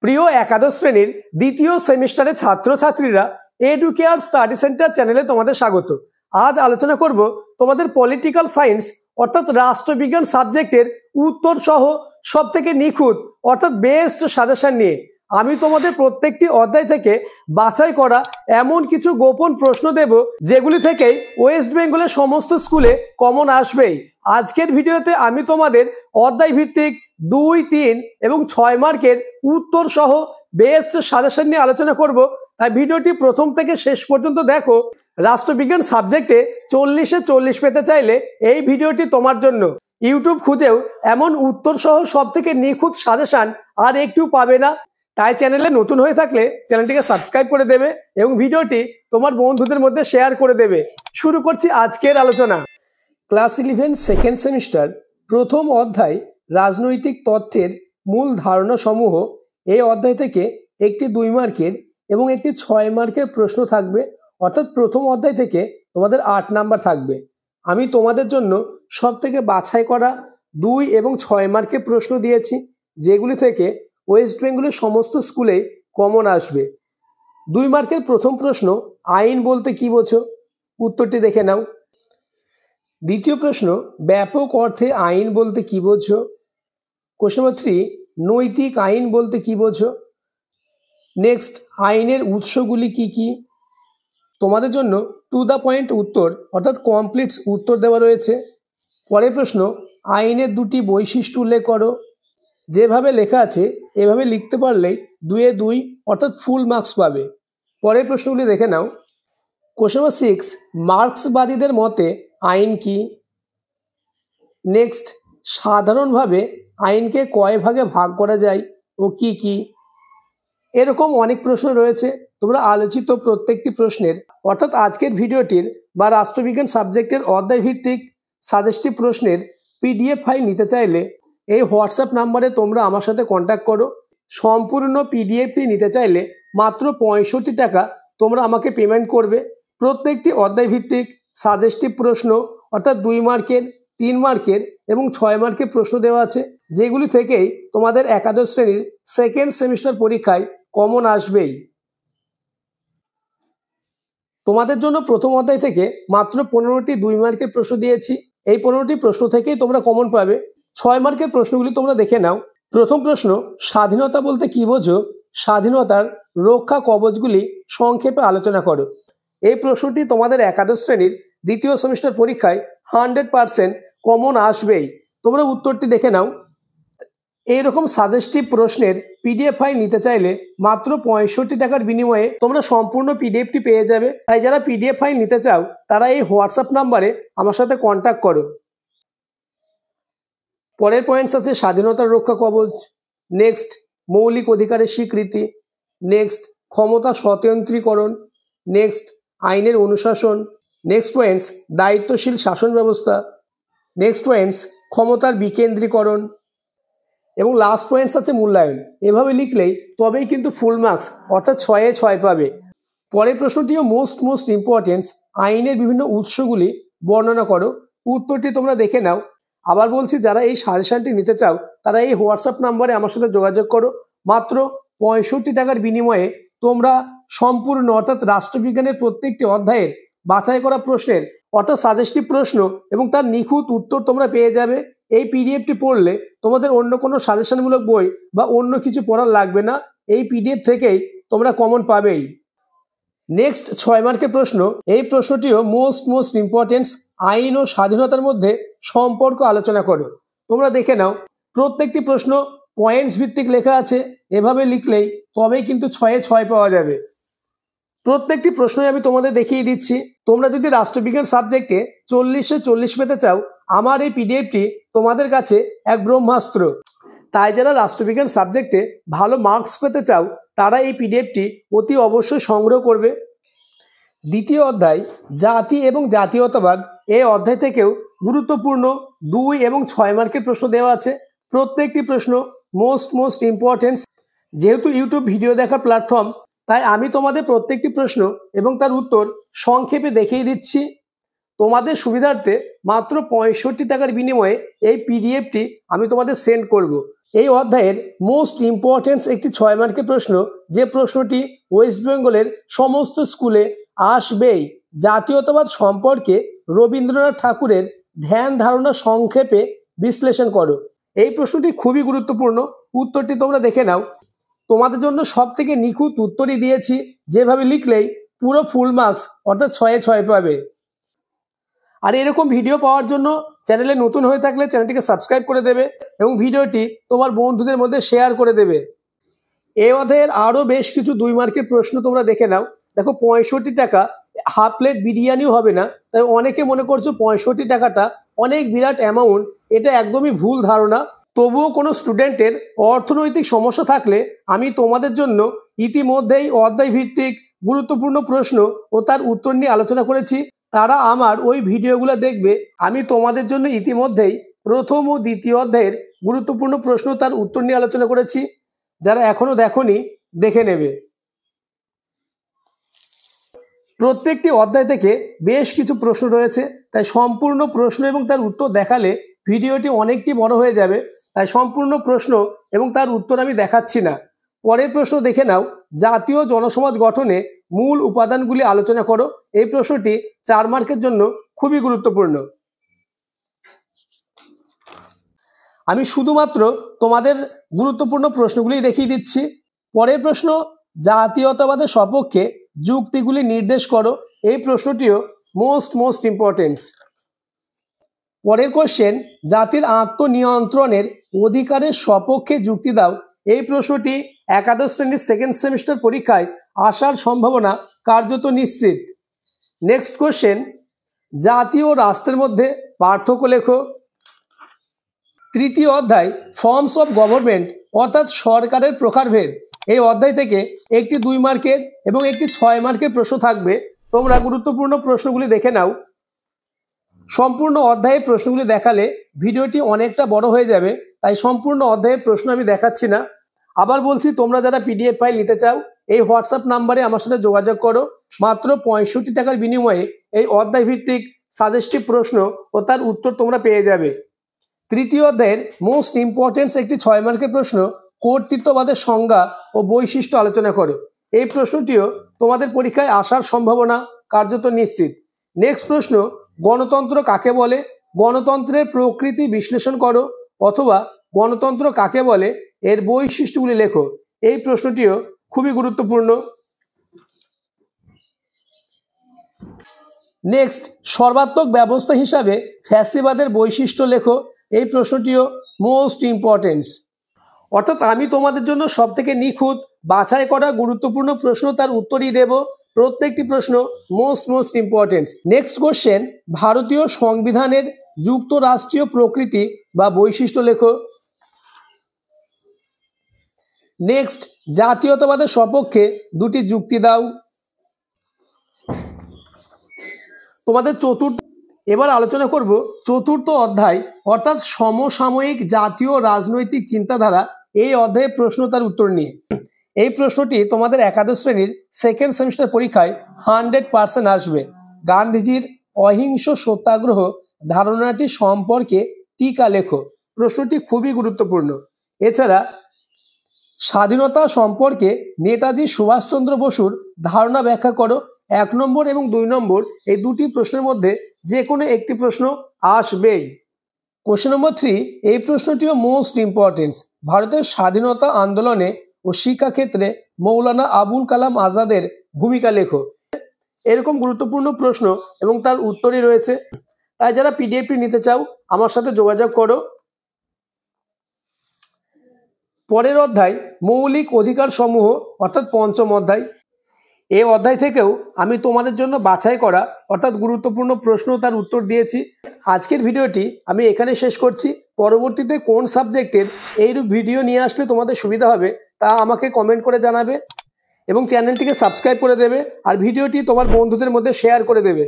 প্রিয় একাদশ শ্রেণীর দ্বিতীয় সেমিস্টারের ছাত্রছাত্রীরা এডুকেয়ার স্টাডি সেন্টার চ্যানেলে তোমাদের স্বাগত। আজ আলোচনা করব তোমাদের পলিটিক্যাল সায়েন্স অর্থাৎ রাষ্ট্রবিজ্ঞান সাবজেক্টের উত্তর সহ সবথেকে নিখুঁত অর্থাৎ বেস্ট সাজেশন নিয়ে। আমি তোমাদের প্রত্যেকটি অধ্যায় থেকে বাছাই করা এমন কিছু গোপন প্রশ্ন দেব যেগুলি থেকে ওয়েস্ট বেঙ্গলের সমস্ত স্কুলে কমন আসবেই। আজকের ভিডিওতে আমি তোমাদের অধ্যায় ভিত্তিক 2, 3 এবং 6 মার্কের উত্তর সহ বেস্ট সাজেশন নিয়ে আলোচনা করব, তাই ভিডিওটি প্রথম থেকে শেষ পর্যন্ত দেখো। রাষ্ট্রবিজ্ঞান সাবজেক্টে 40-এ 40 পেতে চাইলে এই ভিডিওটি তোমার জন্য। ইউটিউব খুঁজেও এমন উত্তর সহ সব থেকে নিখুঁত সাজেশন আর একটু পাবে না, তাই চ্যানেলে নতুন হয়ে থাকলে চ্যানেলটিকে সাবস্ক্রাইব করে দেবে এবং ভিডিওটি তোমার বন্ধুদের মধ্যে শেয়ার করে দেবে। শুরু করছি আজকের আলোচনা। ক্লাস 11 সেকেন্ড সেমিস্টার প্রথম অধ্যায় রাজনৈতিক তথ্যের মূল ধারণা সমূহ। এই অধ্যায় থেকে একটি 2 মার্কের এবং একটি 6 মার্কের প্রশ্ন থাকবে, অর্থাৎ প্রথম অধ্যায় থেকে তোমাদের 8 নাম্বার থাকবে। আমি তোমাদের জন্য সব থেকে বাছাই করা 2 এবং 6 মার্কের প্রশ্ন দিয়েছি, যেগুলি থেকে ওয়েস্ট বেঙ্গলের সমস্ত স্কুলেই কমন আসবে। 2 মার্কের প্রথম প্রশ্ন, আইন বলতে কি বোঝো? উত্তরটি দেখে নাও। দ্বিতীয় প্রশ্ন, ব্যাপক অর্থে আইন বলতে কি বোঝো? কোশ্চেন নম্বর 3, নৈতিক আইন বলতে কি বোঝো? নেক্সট, আইনের উৎসগুলি কি কি? তোমাদের জন্য টু দ্য পয়েন্ট উত্তর অর্থাৎ কমপ্লিট উত্তর দেওয়া রয়েছে। পরের প্রশ্ন, আইনের 2টি বৈশিষ্ট্য উল্লেখ করো। যেভাবে লেখা আছে এভাবে লিখতে পারলেই 2-এ 2 অর্থাৎ ফুল মার্কস পাবে। পরের প্রশ্নগুলি দেখে নাও। কোশ্চেন নম্বর 6, মার্ক্সবাদীদের মতে আইন কি? নেক্সট, সাধারণভাবে আইনকে কয় ভাগে ভাগ করা যায় ও কি কি? এরকম অনেক প্রশ্ন রয়েছে। তোমরা আলোচিত প্রত্যেকটি প্রশ্নের অর্থাৎ আজকের ভিডিওটির বা রাষ্ট্রবিজ্ঞান সাবজেক্টের অধ্যায় ভিত্তিক সাজেস্টিভ প্রশ্নের পিডিএফ ফাইল নিতে চাইলে এই হোয়াটসঅ্যাপ নাম্বারে তোমরা আমার সাথে কন্ট্যাক্ট করো। সম্পূর্ণ পিডিএফটি নিতে চাইলে মাত্র 65 টাকা তোমরা আমাকে পেমেন্ট করবে। প্রত্যেকটি অধ্যায় ভিত্তিক সাজেস্টিভ প্রশ্ন অর্থাৎ 2 মার্কের, 3 মার্কের এবং 6 মার্কের প্রশ্ন দেওয়া আছে, যেগুলি থেকেই তোমাদের একাদশ শ্রেণীর সেকেন্ড সেমিস্টার পরীক্ষায় কমন আসবেই। তোমাদের জন্য প্রথম অধ্যায় থেকে মাত্র 15টি 2 মার্কের প্রশ্ন দিয়েছি। এই 15টি প্রশ্ন থেকেই তোমরা কমন পাবে। 6 মার্কের প্রশ্নগুলি তোমরা দেখে নাও। প্রথম প্রশ্ন, স্বাধীনতা বলতে কি বোঝো? স্বাধীনতার রক্ষা কবচগুলি সংক্ষেপে আলোচনা করো। এই প্রশ্নটি তোমাদের একাদশ শ্রেণীর দ্বিতীয় সেমিস্টার পরীক্ষায় 100% কমন আসবেই। তোমরা উত্তরটি দেখে নাও। এইরকম সাজেস্টিভ প্রশ্নের পিডিএফ ফাইল নিতে চাইলে মাত্র 65 টাকার বিনিময়ে তোমরা সম্পূর্ণ পিডিএফটি পেয়ে যাবে। তাই যারা পিডিএফ ফাইল নিতে চাও তারা এই হোয়াটসঅ্যাপ নাম্বারে আমার সাথে কন্ট্যাক্ট করো। পরের পয়েন্টস আছে স্বাধীনতার রক্ষা কবচ, নেক্সট মৌলিক অধিকারের স্বীকৃতি, নেক্সট ক্ষমতা স্বতন্ত্রীকরণ, নেক্সট আইনের অনুশাসন, নেক্সট পয়েন্টস দায়িত্বশীল শাসন ব্যবস্থা, নেক্সট পয়েন্টস ক্ষমতার বিকেন্দ্রীকরণ এবং লাস্ট পয়েন্টস আছে মূল্যায়ন। এভাবে লিখলেই তবেই কিন্তু ফুল মার্কস অর্থাৎ 6-এ 6 পাবে। পরের প্রশ্নটিও মোস্ট ইম্পর্টেন্স, আইনের বিভিন্ন উৎসগুলি বর্ণনা করো। উত্তরটি তোমরা দেখে নাও। আবার বলছি, যারা এই সাজেশনটি নিতে চাও তারা এই হোয়াটসঅ্যাপ নাম্বারে আমার সাথে যোগাযোগ করো। মাত্র 65 টাকার বিনিময়ে তোমরা সম্পূর্ণ অর্থাৎ রাষ্ট্রবিজ্ঞানের প্রত্যেকটি অধ্যায়ের বাছাই করা প্রশ্নের অর্থাৎ সাজেস্টিভ প্রশ্ন এবং তার নিখুঁত উত্তর তোমরা পেয়ে যাবে। এই পিডিএফটি পড়লে তোমাদের অন্য কোনো সাজেশনমূলক বই বা অন্য কিছু পড়ার লাগবে না। এই পিডিএফ থেকেই তোমরা কমন পাবেই। নেক্সট 6 মার্কের প্রশ্ন, এই প্রশ্নটিও মোস্ট ইম্পর্টেন্স, আইন ও স্বাধীনতার মধ্যে সম্পর্ক আলোচনা করো। তোমরা দেখে নাও। প্রত্যেকটি প্রশ্ন পয়েন্টস ভিত্তিক লেখা আছে। এভাবে লিখলেই তবেই কিন্তু 6-এ 6 পাওয়া যাবে। প্রত্যেকটি প্রশ্নই আমি তোমাদের দেখিয়ে দিচ্ছি। তোমরা যদি রাষ্ট্রবিজ্ঞান সাবজেক্টে 40-এ 40 পেতে চাও, আমার এই পিডিএফটি তোমাদের কাছে এক ব্রহ্মাস্ত্র। তাই যারা রাষ্ট্রবিজ্ঞান সাবজেক্টে ভালো মার্কস পেতে চাও তারা এই পিডিএফটি অতি অবশ্যই সংগ্রহ করবে। দ্বিতীয় অধ্যায় জাতি এবং জাতীয়তাবাদ, এই অধ্যায় থেকেও গুরুত্বপূর্ণ 2 এবং 6 মার্কের প্রশ্ন দেওয়া আছে। প্রত্যেকটি প্রশ্ন মোস্ট ইম্পর্টেন্স। যেহেতু ইউটিউব ভিডিও দেখার প্ল্যাটফর্ম, তাই আমি তোমাদের প্রত্যেকটি প্রশ্ন এবং তার উত্তর সংক্ষেপে দেখিয়ে দিচ্ছি। তোমাদের সুবিধার্থে মাত্র 65 টাকার বিনিময়ে এই পিডিএফটি আমি তোমাদের সেন্ড করব। এই অধ্যায়ের মোস্ট ইম্পর্টেন্স একটি 6 মার্কের প্রশ্ন, যে প্রশ্নটি ওয়েস্ট বেঙ্গলের সমস্ত স্কুলে আসবেই। জাতীয়তাবাদ সম্পর্কে রবীন্দ্রনাথ ঠাকুরের ধ্যান ধারণা সংক্ষেপে বিশ্লেষণ করো। এই প্রশ্নটি খুবই গুরুত্বপূর্ণ, উত্তরটি তোমরা দেখে নাও। তোমাদের জন্য সব থেকে নিখুঁত উত্তরই দিয়েছি, যেভাবে লিখলেই পুরো ফুল মার্কস অর্থাৎ 6-এ 6 পাবে। আর এরকম ভিডিও পাওয়ার জন্য চ্যানেলে নতুন হয়ে থাকলে চ্যানেলটিকে সাবস্ক্রাইব করে দেবে এবং ভিডিওটি তোমার বন্ধুদের মধ্যে শেয়ার করে দেবে। এই অধ্যায়ের আরও বেশ কিছু 2 মার্কের প্রশ্ন তোমরা দেখে নাও। দেখো, 65 টাকা হাফ প্লেট বিরিয়ানিও হবে না। তাই অনেকে মনে করছো 65 টাকাটা অনেক বিরাট অ্যামাউন্ট, এটা একদমই ভুল ধারণা। তবুও কোনো স্টুডেন্টের অর্থনৈতিক সমস্যা থাকলে আমি তোমাদের জন্য ইতিমধ্যেই অধ্যায় ভিত্তিক গুরুত্বপূর্ণ প্রশ্ন ও তার উত্তর নিয়ে আলোচনা করেছি। তারা আমার ওই ভিডিওগুলো দেখবে। আমি তোমাদের জন্য ইতিমধ্যেই প্রথম ও দ্বিতীয় অধ্যায়ের গুরুত্বপূর্ণ প্রশ্ন তার উত্তর নিয়ে আলোচনা করেছি। যারা এখনো দেখোনি, দেখে নেবে। প্রত্যেকটি অধ্যায় থেকে বেশ কিছু প্রশ্ন রয়েছে, তাই সম্পূর্ণ প্রশ্ন এবং তার উত্তর দেখালে ভিডিওটি অনেকটি বড় হয়ে যাবে। তাই সম্পূর্ণ প্রশ্ন এবং তার উত্তর আমি দেখাচ্ছি না। পরের প্রশ্ন দেখে নাও, জাতীয় জনসমাজ গঠনে মূল উপাদানগুলি আলোচনা করো। এই প্রশ্নটি 4 মার্কের জন্য খুবই গুরুত্বপূর্ণ। আমি শুধুমাত্র তোমাদের গুরুত্বপূর্ণ প্রশ্নগুলি দেখিয়ে দিচ্ছি। পরের প্রশ্ন, জাতীয়তাবাদের সপক্ষে যুক্তিগুলি নির্দেশ করো। এই প্রশ্নটিও মোস্ট ইম্পর্টেন্স। পরের কোশ্চেন, জাতির আত্মনিয়ন্ত্রণের অধিকারের সপক্ষে যুক্তি দাও। এই প্রশ্নটি একাদশ শ্রেণীর 2nd সেমিস্টার পরীক্ষায় আসার সম্ভাবনা কার্যত নিশ্চিত। নেক্সট কোশ্চেন, জাতি ও রাষ্ট্রের মধ্যে পার্থক্য লেখো। তৃতীয় অধ্যায়, ফর্মস অফ গভর্নমেন্ট অর্থাৎ সরকারের প্রকারভেদ। এই অধ্যায় থেকে একটি 2 মার্কের এবং একটি 6 মার্কের প্রশ্ন থাকবে। তোমরা গুরুত্বপূর্ণ প্রশ্নগুলি দেখে নাও। সম্পূর্ণ অধ্যায়ের প্রশ্নগুলি দেখালে ভিডিওটি অনেকটা বড় হয়ে যাবে, তাই সম্পূর্ণ অধ্যায়ের প্রশ্ন আমি দেখাচ্ছি না। আবার বলছি, তোমরা যারা PDF ফাইল নিতে চাও এই হোয়াটসঅ্যাপ নাম্বারে আমার সাথে যোগাযোগ করো। মাত্র 65 টাকার বিনিময়ে এই অধ্যায় ভিত্তিক সাজেস্টিভ প্রশ্ন ও তার উত্তর তোমরা পেয়ে যাবে। তৃতীয় অধ্যায়ের মোস্ট ইম্পর্টেন্স একটি 6 মার্কের প্রশ্ন, কর্তৃত্ববাদের সংজ্ঞা ও বৈশিষ্ট্য আলোচনা করো। এই প্রশ্নটিও তোমাদের পরীক্ষায় আসার সম্ভাবনা কার্যত নিশ্চিত। নেক্সট প্রশ্ন, গণতন্ত্র কাকে বলে? গণতন্ত্রের প্রকৃতি বিশ্লেষণ করো, অথবা গণতন্ত্র কাকে বলে এর বৈশিষ্ট্যগুলি লেখো। এই প্রশ্নটিও খুবই গুরুত্বপূর্ণ। নেক্সট, সর্বাত্মক ব্যবস্থা হিসাবে ফ্যাসিবাদের বৈশিষ্ট্য লেখো। এই প্রশ্নটিও মোস্ট ইম্পর্টেন্স। অর্থাৎ আমি তোমাদের জন্য সবথেকে নিখুঁত বাছাই করা গুরুত্বপূর্ণ প্রশ্ন তার উত্তরই দেব। প্রত্যেকটি প্রশ্ন মোস্ট ইম্পর্টেন্স। নেক্সট কোশ্চেন, ভারতীয় সংবিধানের যুক্তরাষ্ট্রীয় প্রকৃতি বা বৈশিষ্ট্য লেখো। নেক্সট, জাতীয়তাবাদের সপক্ষে 2টি যুক্তি দাও। তোমাদের এবার আলোচনা করব চতুর্থ অধ্যায় অর্থাৎ সমসাময়িক জাতীয় রাজনৈতিক চিন্তাধারা। এই অধ্যায়ের প্রশ্ন তার উত্তর নিয়ে। এই প্রশ্নটি তোমাদের একাদশ শ্রেণীর 2nd সেমিস্টার পরীক্ষায় 100% আসবে। গান্ধীজির অহিংস সত্যাগ্রহ ধারণাটি সম্পর্কে টিকা লেখো। প্রশ্নটি খুবই গুরুত্বপূর্ণ। এছাড়া স্বাধীনতা সম্পর্কে নেতাজি সুভাষচন্দ্র বসুর ধারণা ব্যাখ্যা করো। 1 নম্বর এবং 2 নম্বর এই 2টি প্রশ্নের মধ্যে যে কোনো একটি প্রশ্ন আসবেই। কোশ্চেন নম্বর 3, এই প্রশ্নটিও মোস্ট ইম্পর্টেন্স। ভারতের স্বাধীনতা আন্দোলনে ও শিক্ষাক্ষেত্রে মৌলানা আবুল কালাম আজাদের ভূমিকা লেখো। এরকম গুরুত্বপূর্ণ প্রশ্ন এবং তার উত্তরই রয়েছে। তাই যারা PDF নিতে চাও আমার সাথে যোগাযোগ করো। পরের অধ্যায়, মৌলিক অধিকার সমূহ অর্থাৎ 5ম অধ্যায়। এই অধ্যায় থেকেও আমি তোমাদের জন্য বাছাই করা অর্থাৎ গুরুত্বপূর্ণ প্রশ্ন তার উত্তর দিয়েছি। আজকের ভিডিওটি আমি এখানে শেষ করছি। পরবর্তীতে কোন সাবজেক্টের এইরূপ ভিডিও নিয়ে আসলে তোমাদের সুবিধা হবে তা আমাকে কমেন্ট করে জানাবে এবং চ্যানেলটিকে সাবস্ক্রাইব করে দেবে আর ভিডিওটি তোমার বন্ধুদের মধ্যে শেয়ার করে দেবে।